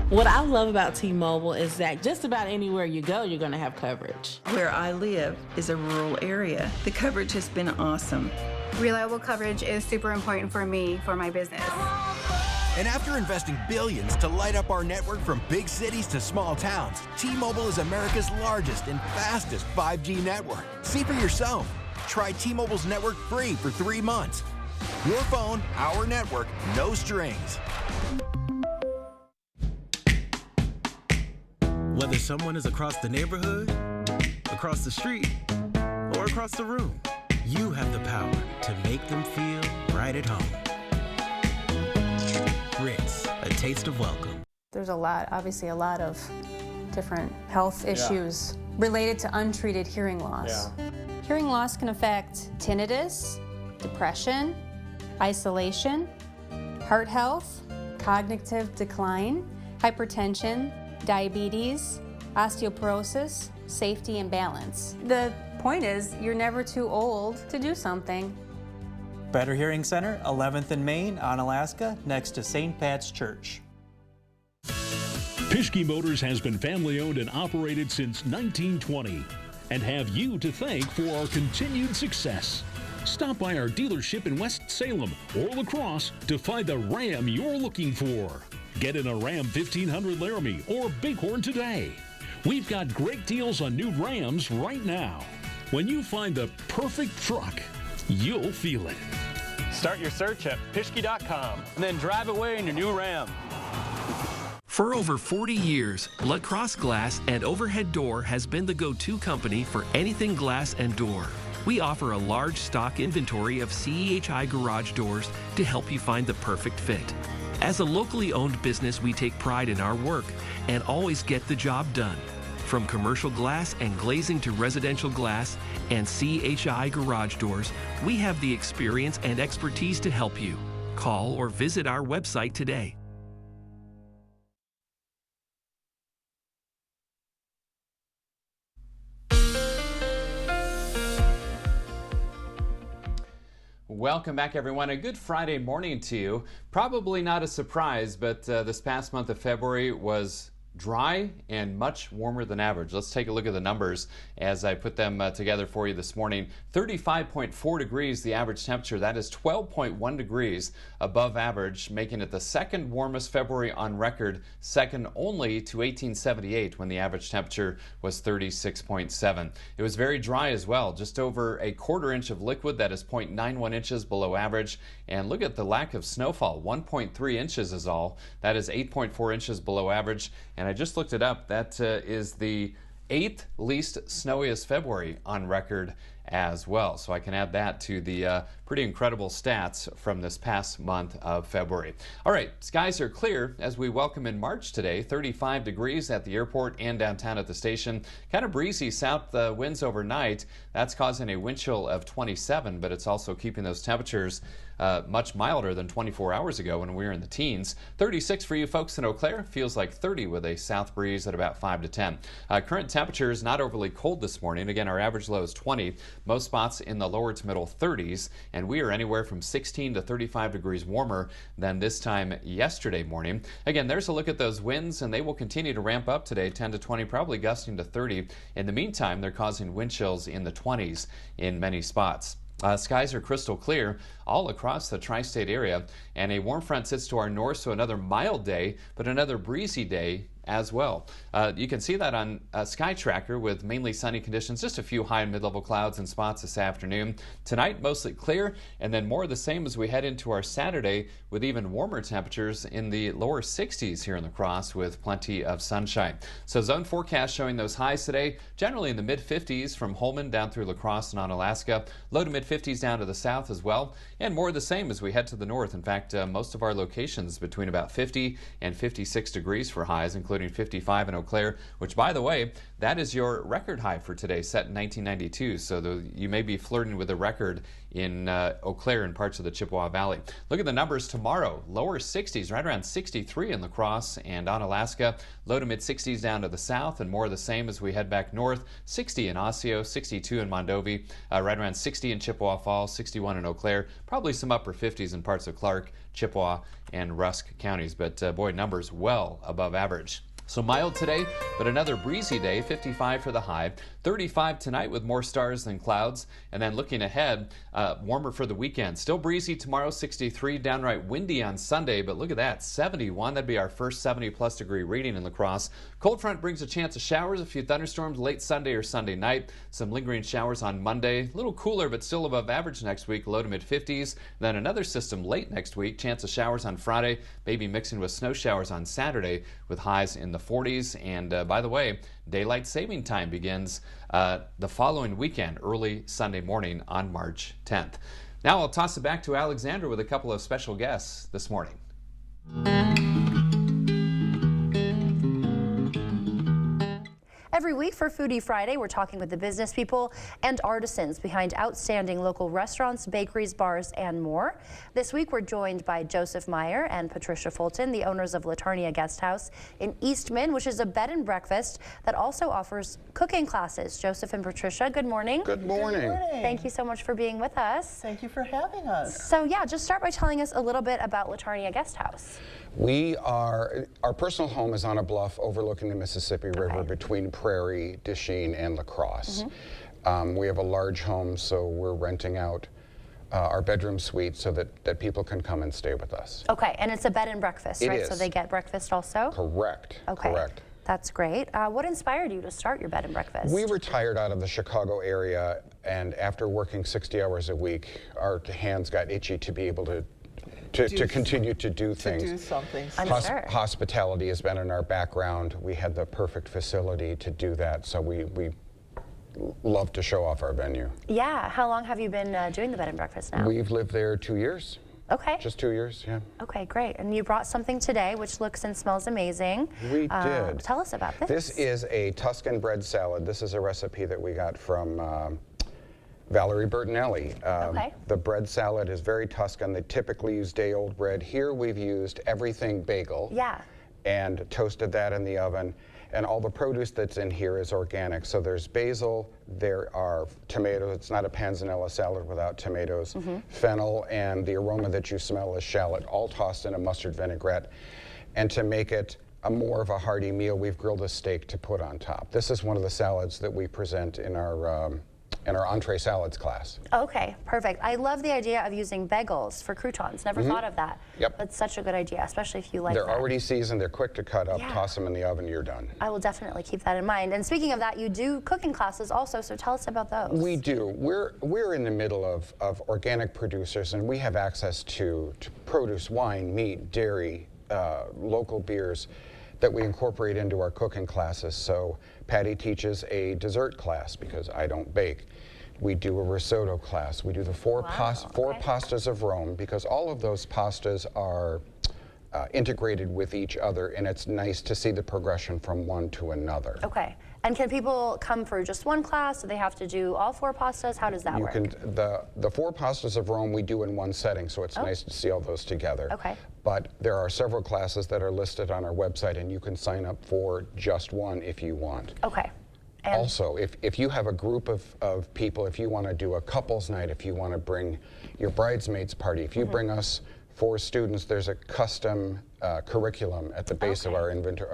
What I love about T-Mobile is that just about anywhere you go, you're going to have coverage. Where I live is a rural area. The coverage has been awesome. Reliable coverage is super important for me, for my business. And after investing billions to light up our network from big cities to small towns, T-Mobile is America's largest and fastest 5G network. See for yourself. Try T-Mobile's network free for 3 months. Your phone, our network, no strings. Whether someone is across the neighborhood, across the street, or across the room, you have the power to make them feel right at home. Ritz, a taste of welcome. There's obviously a lot of different health issues related to untreated hearing loss. Hearing loss can affect tinnitus, depression, isolation, heart health, cognitive decline, hypertension, diabetes, osteoporosis, safety and balance. The point is, you're never too old to do something. Better Hearing Center, 11th and Main, Onalaska, next to St. Pat's Church. Pischke Motors has been family-owned and operated since 1920 and have you to thank for our continued success. Stop by our dealership in West Salem or La Crosse to find the Ram you're looking for. Get in a Ram 1500 Laramie or Bighorn today. We've got great deals on new Rams right now. When you find the perfect truck, you'll feel it. Start your search at Pischke.com and then drive away in your new Ram. For over 40 years, La Crosse Glass and Overhead Door has been the go-to company for anything glass and door. We offer a large stock inventory of CEHI garage doors to help you find the perfect fit. As a locally owned business, we take pride in our work and always get the job done. From commercial glass and glazing to residential glass and CHI garage doors, we have the experience and expertise to help you. Call or visit our website today. Welcome back, everyone. A good Friday morning to you. Probably not a surprise, but this past month of February was dry and much warmer than average. Let's take a look at the numbers as I put them together for you this morning. 35.4 degrees, the average temperature. That is 12.1 degrees above average, making it the second warmest February on record, second only to 1878 when the average temperature was 36.7. It was very dry as well, just over a quarter inch of liquid. That is 0.91 inches below average. And look at the lack of snowfall, 1.3 inches is all. That is 8.4 inches below average. And I just looked it up. That is the 8th least snowiest February on record as well. So I can add that to the pretty incredible stats from this past month of February. All right, skies are clear as we welcome in March today. 35 degrees at the airport and downtown at the station. Kind of breezy south winds overnight. That's causing a wind chill of 27, but it's also keeping those temperatures much milder than 24 hours ago when we were in the teens. 36 for you folks in Eau Claire. Feels like 30 with a south breeze at about 5 to 10. Current temperatures not overly cold this morning. Again, our average low is 20. Most spots in the lower to middle 30s, and we are anywhere from 16 to 35 degrees warmer than this time yesterday morning. Again, there's a look at those winds, and they will continue to ramp up today, 10 to 20, probably gusting to 30. In the meantime, they're causing wind chills in the 20s in many spots. Skies are crystal clear all across the tri-state area, and a warm front sits to our north, so another mild day, but another breezy day as well. You can see that on Sky Tracker with mainly sunny conditions, just a few high and mid-level clouds in spots this afternoon. Tonight, mostly clear, and then more of the same as we head into our Saturday with even warmer temperatures in the lower 60s here in La Crosse with plenty of sunshine. So zone forecast showing those highs today, generally in the mid-50s from Holman down through La Crosse and Onalaska, low to mid-50s down to the south as well, and more of the same as we head to the north. In fact, most of our locations between about 50 and 56 degrees for highs, including 55 in Eau Claire, which, by the way, that is your record high for today, set in 1992. So you may be flirting with a record in Eau Claire and parts of the Chippewa Valley. Look at the numbers tomorrow. Lower 60s, right around 63 in La Crosse and Onalaska. Low to mid 60s down to the south, and more of the same as we head back north. 60 in Osseo, 62 in Mondovi, right around 60 in Chippewa Falls, 61 in Eau Claire. Probably some upper 50s in parts of Clark, Chippewa, and Rusk counties. But boy, numbers well above average. So mild today, but another breezy day, 55 for the high, 35 tonight with more stars than clouds. And then looking ahead, warmer for the weekend. Still breezy tomorrow, 63, downright windy on Sunday, but look at that, 71. That'd be our first 70-plus degree reading in La Crosse. Cold front brings a chance of showers, a few thunderstorms late Sunday or Sunday night. Some lingering showers on Monday. A little cooler, but still above average next week, low to mid-50s. Then another system late next week, chance of showers on Friday, maybe mixing with snow showers on Saturday with highs in the 40s. And by the way, daylight saving time begins the following weekend, early Sunday morning on March 10th. Now I'll toss it back to Alexandra with a couple of special guests this morning. Every week for Foodie Friday, we're talking with the business people and artisans behind outstanding local restaurants, bakeries, bars, and more. This week, we're joined by Joseph Meyer and Patricia Fulton, the owners of Latarnia Guest House in Eastman, which is a bed and breakfast that also offers cooking classes. Joseph and Patricia, good morning. Good morning. Good morning. Thank you so much for being with us. Thank you for having us. So yeah, just start by telling us a little bit about Latarnia Guest House. Our personal home is on a bluff overlooking the Mississippi River between Prairie, Desheen, and La Crosse. We have a large home, so we're renting out our bedroom suite so that people can come and stay with us. Okay, and it's a bed and breakfast, right? So they get breakfast also? Correct. Okay. Correct. That's great. What inspired you to start your bed and breakfast? We retired out of the Chicago area, and after working 60 hours a week, our hands got itchy to be able to continue to do things. To do something. I'm sure. Hospitality has been in our background. We had the perfect facility to do that, so we love to show off our venue. Yeah. How long have you been doing the bed and breakfast now? We've lived there 2 years. Okay. Just 2 years, yeah. Okay, great. And you brought something today which looks and smells amazing. We did. Tell us about this. This is a Tuscan bread salad. This is a recipe that we got from Valerie Bertinelli. Okay. The bread salad is very Tuscan. They typically use day-old bread. Here we've used everything bagel. Yeah. And toasted that in the oven. And all the produce that's in here is organic. So there's basil, there are tomatoes. It's not a panzanella salad without tomatoes. Fennel, and the aroma that you smell is shallot, all tossed in a mustard vinaigrette. And to make it more of a hearty meal, we've grilled a steak to put on top. This is one of the salads that we present in our entree salads class. Okay, perfect. I love the idea of using bagels for croutons. Never thought of that. Yep. That's such a good idea, especially if you like They're that. already seasoned, they're quick to cut up, Yeah. toss them in the oven, you're done. I will definitely keep that in mind. And speaking of that, you do cooking classes also, so tell us about those. We do. We're in the middle of organic producers, and we have access to produce, wine, meat, dairy, local beers that we incorporate into our cooking classes. So Patty teaches a dessert class because I don't bake. We do a risotto class. We do the four pastas of Rome because all of those pastas are integrated with each other, and it's nice to see the progression from one to another. Okay. And can people come for just one class? Do they have to do all four pastas? How does that work? The four pastas of Rome we do in one setting, so it's nice to see all those together. Okay. But there are several classes that are listed on our website, and you can sign up for just one if you want. Okay. And also, if you have a group of people, if you want to do a couples night, if you want to bring your bridesmaids party, if you bring us 4 students, there's a custom curriculum at the base of our inventory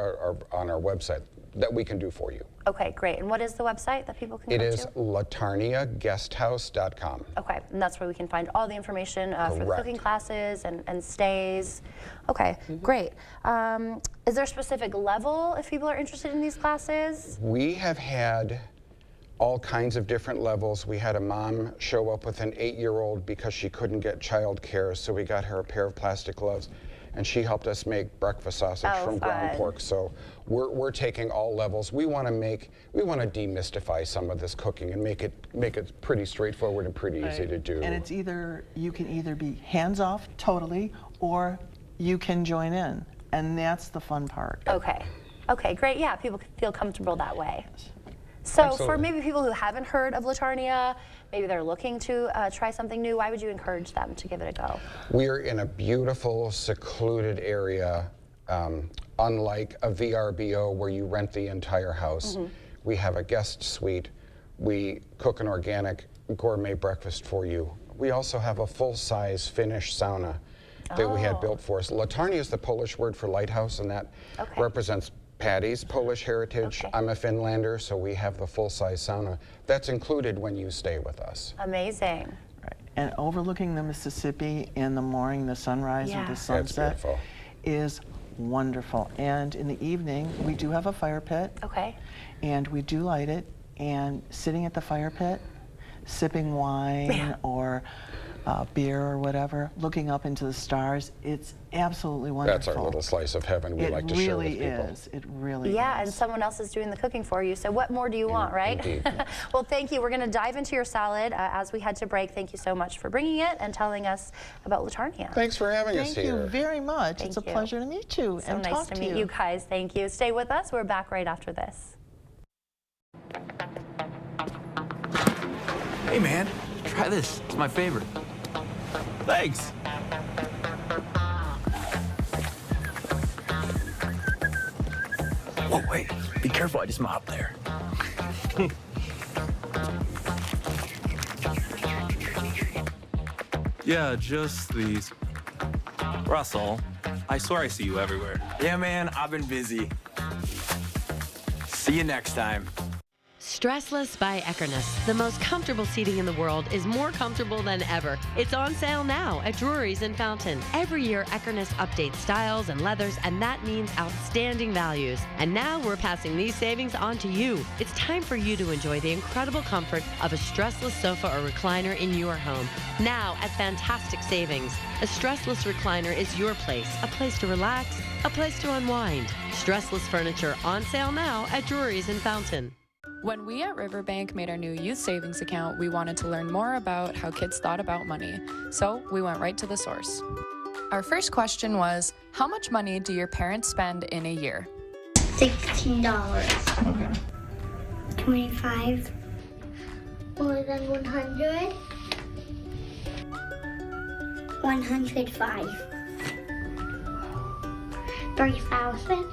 on our website that we can do for you. Okay, great. And what is the website that people can go to? It is latarniaguesthouse.com. Okay, And that's where we can find all the information for the Correct. cooking classes and stays. Okay, great. Is there a specific level if people are interested in these classes? We have had all kinds of different levels. We had a mom show up with an 8-year-old because she couldn't get childcare, so we got her a pair of plastic gloves, and she helped us make breakfast sausage from ground fun. pork. So we're taking all levels. We want to demystify some of this cooking and make it pretty straightforward and pretty easy to do. And it's you can either be hands-off totally, or you can join in, and that's the fun part. Okay. Okay, great. Yeah, people can feel comfortable that way. So Absolutely. for maybe people who haven't heard of LaTarnia, maybe they're looking to try something new, why would you encourage them to give it a go? We're in a beautiful, secluded area, unlike a VRBO where you rent the entire house. We have a guest suite. We cook an organic gourmet breakfast for you. We also have a full-size Finnish sauna that we had built for us. LaTarnia is the Polish word for lighthouse, and that represents Patty's Polish heritage. I'm a Finlander, so we have the full-size sauna. That's included when you stay with us. Amazing. Right. And overlooking the Mississippi in the morning, the sunrise and the sunset is wonderful. And in the evening, we do have a fire pit. Okay. And we do light it, and sitting at the fire pit, sipping wine or beer or whatever, looking up into the stars, it's absolutely wonderful. That's our little slice of heaven we like to share with people. It really is. Yeah, and someone else is doing the cooking for you, so what more do you want, right? Indeed. Well, thank you. We're going to dive into your salad as we head to break. Thank you so much for bringing it and telling us about LaTarnia. Thanks for having us Thank here. you very much. Thank It's a you. pleasure to meet you So and nice talk to meet you guys. Thank you. Stay with us. We're back right after this. Hey man, try this. It's my favorite. Thanks. Whoa, wait. Be careful, I just mopped there. Yeah, just these. Russell, I swear I see you everywhere. Yeah, man, I've been busy. See you next time. Stressless by Eckerness. The most comfortable seating in the world is more comfortable than ever. It's on sale now at Drury's in Fountain. Every year, Eckerness updates styles and leathers, and that means outstanding values. And now we're passing these savings on to you. It's time for you to enjoy the incredible comfort of a stressless sofa or recliner in your home. Now at fantastic savings. A stressless recliner is your place. A place to relax, a place to unwind. Stressless furniture on sale now at Drury's in Fountain. When we at Riverbank made our new youth savings account, we wanted to learn more about how kids thought about money. So we went right to the source. Our first question was, how much money do your parents spend in a year? $16. Okay. 25. More than 100. 105. 3,000.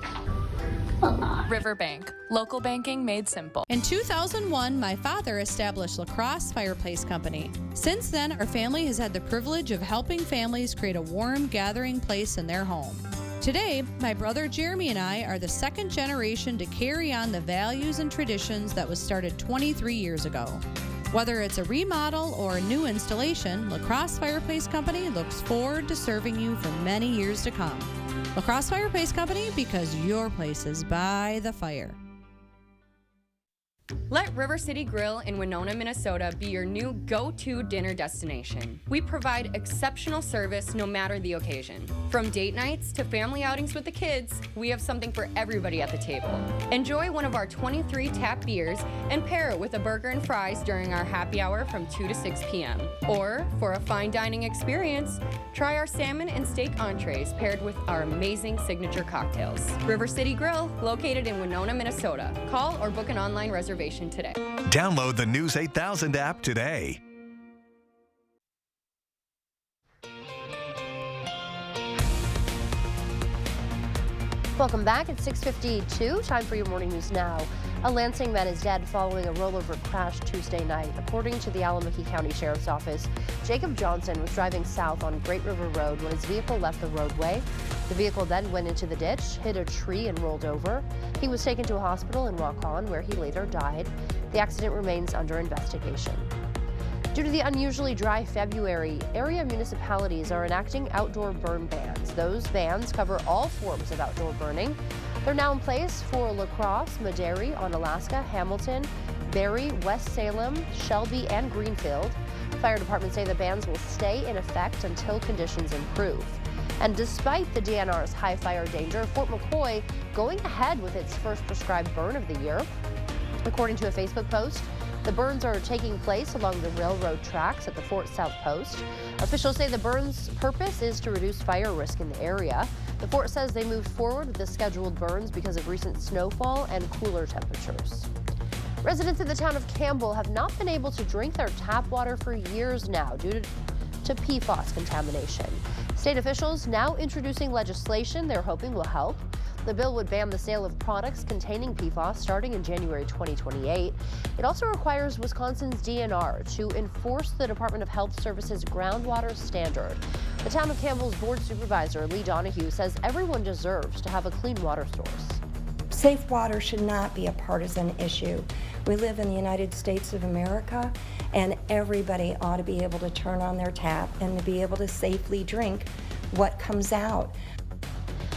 A lot. Riverbank, local banking made simple. In 2001, my father established La Crosse Fireplace Company. Since then, our family has had the privilege of helping families create a warm gathering place in their home. Today, my brother Jeremy and I are the second generation to carry on the values and traditions that was started 23 years ago. Whether it's a remodel or a new installation, La Crosse Fireplace Company looks forward to serving you for many years to come. La Crosse Fireplace Company, because your place is by the fire. Let River City Grill in Winona, Minnesota be your new go-to dinner destination. We provide exceptional service no matter the occasion. From date nights to family outings with the kids, we have something for everybody at the table. Enjoy one of our 23 tap beers and pair it with a burger and fries during our happy hour from 2 to 6 p.m. Or, for a fine dining experience, try our salmon and steak entrees paired with our amazing signature cocktails. River City Grill, located in Winona, Minnesota. Call or book an online reservation today. Download the News 8000 app today. Welcome back. It's 6:52. Time for your morning news now. A Lansing man is dead following a rollover crash Tuesday night. According to the Alameda County Sheriff's Office, Jacob Johnson was driving south on Great River Road when his vehicle left the roadway. The vehicle then went into the ditch, hit a tree, and rolled over. He was taken to a hospital in Waukon, where he later died. The accident remains under investigation. Due to the unusually dry February, area municipalities are enacting outdoor burn bans. Those bans cover all forms of outdoor burning. They're now in place for La Crosse, Madera, Onalaska, Hamilton, Barre, West Salem, Shelby, and Greenfield. Fire departments say the bans will stay in effect until conditions improve. And despite the DNR's high fire danger, Fort McCoy going ahead with its first prescribed burn of the year. According to a Facebook post, the burns are taking place along the railroad tracks at the Fort South Post. Officials say the burns' purpose is to reduce fire risk in the area. The fort says they moved forward with the scheduled burns because of recent snowfall and cooler temperatures. Residents in the town of Campbell have not been able to drink their tap water for years now due to PFAS contamination. State officials now introducing legislation they're hoping will help. The bill would ban the sale of products containing PFAS starting in January 2028. It also requires Wisconsin's DNR to enforce the Department of Health Services groundwater standard. The town of Campbell's board supervisor, Lee Donahue, says everyone deserves to have a clean water source. Safe water should not be a partisan issue. We live in the United States of America, and everybody ought to be able to turn on their tap and to be able to safely drink what comes out.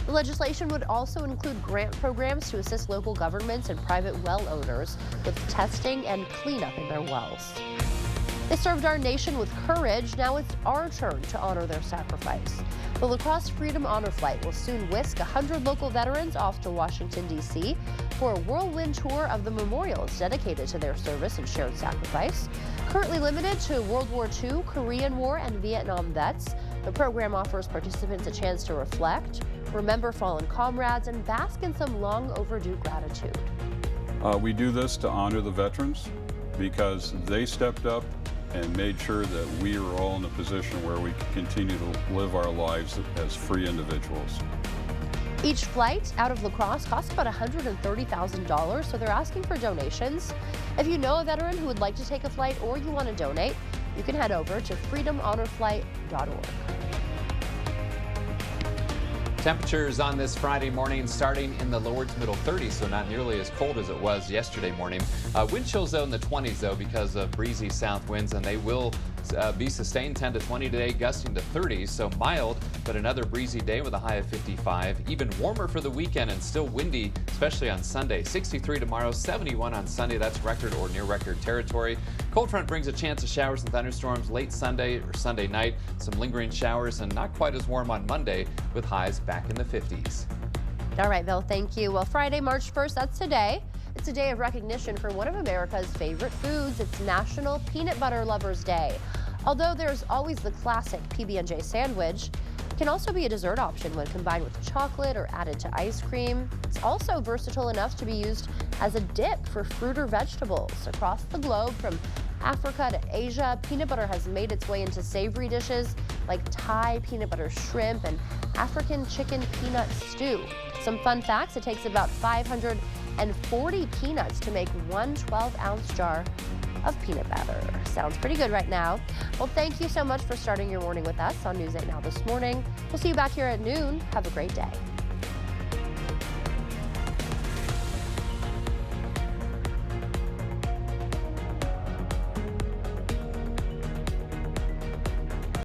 The legislation would also include grant programs to assist local governments and private well owners with testing and cleanup in their wells. They served our nation with courage. Now it's our turn to honor their sacrifice. The La Crosse Freedom Honor Flight will soon whisk 100 local veterans off to Washington, D.C. for a whirlwind tour of the memorials dedicated to their service and shared sacrifice. Currently limited to World War II, Korean War, and Vietnam vets, the program offers participants a chance to reflect, remember fallen comrades, and bask in some long overdue gratitude. We do this to honor the veterans because they stepped up and made sure that we are all in a position where we can continue to live our lives as free individuals. Each flight out of La Crosse costs about $130,000, so they're asking for donations. If you know a veteran who would like to take a flight or you want to donate, you can head over to freedomhonorflight.org. Temperatures on this Friday morning starting in the lower to middle 30s, so not nearly as cold as it was yesterday morning. Wind chills though in the 20s though because of breezy south winds, and they will be sustained 10 to 20 today, gusting to 30s, so mild, but another breezy day with a high of 55. Even warmer for the weekend and still windy, especially on Sunday. 63 tomorrow, 71 on Sunday. That's record or near record territory. Cold front brings a chance of showers and thunderstorms late Sunday or Sunday night. Some lingering showers and not quite as warm on Monday with highs back in the 50s. All right, Bill, thank you. Well, Friday, March 1st, that's today. It's a day of recognition for one of America's favorite foods. It's National Peanut Butter Lovers Day. Although there's always the classic PB&J sandwich, it can also be a dessert option when combined with chocolate or added to ice cream. It's also versatile enough to be used as a dip for fruit or vegetables. Across the globe, from Africa to Asia, peanut butter has made its way into savory dishes like Thai peanut butter shrimp and African chicken peanut stew. Some fun facts: it takes about 540 peanuts to make one 12-ounce jar of peanut butter. Sounds pretty good right now. Well, thank you so much for starting your morning with us on News 8 Now this morning. We'll see you back here at noon. Have a great day.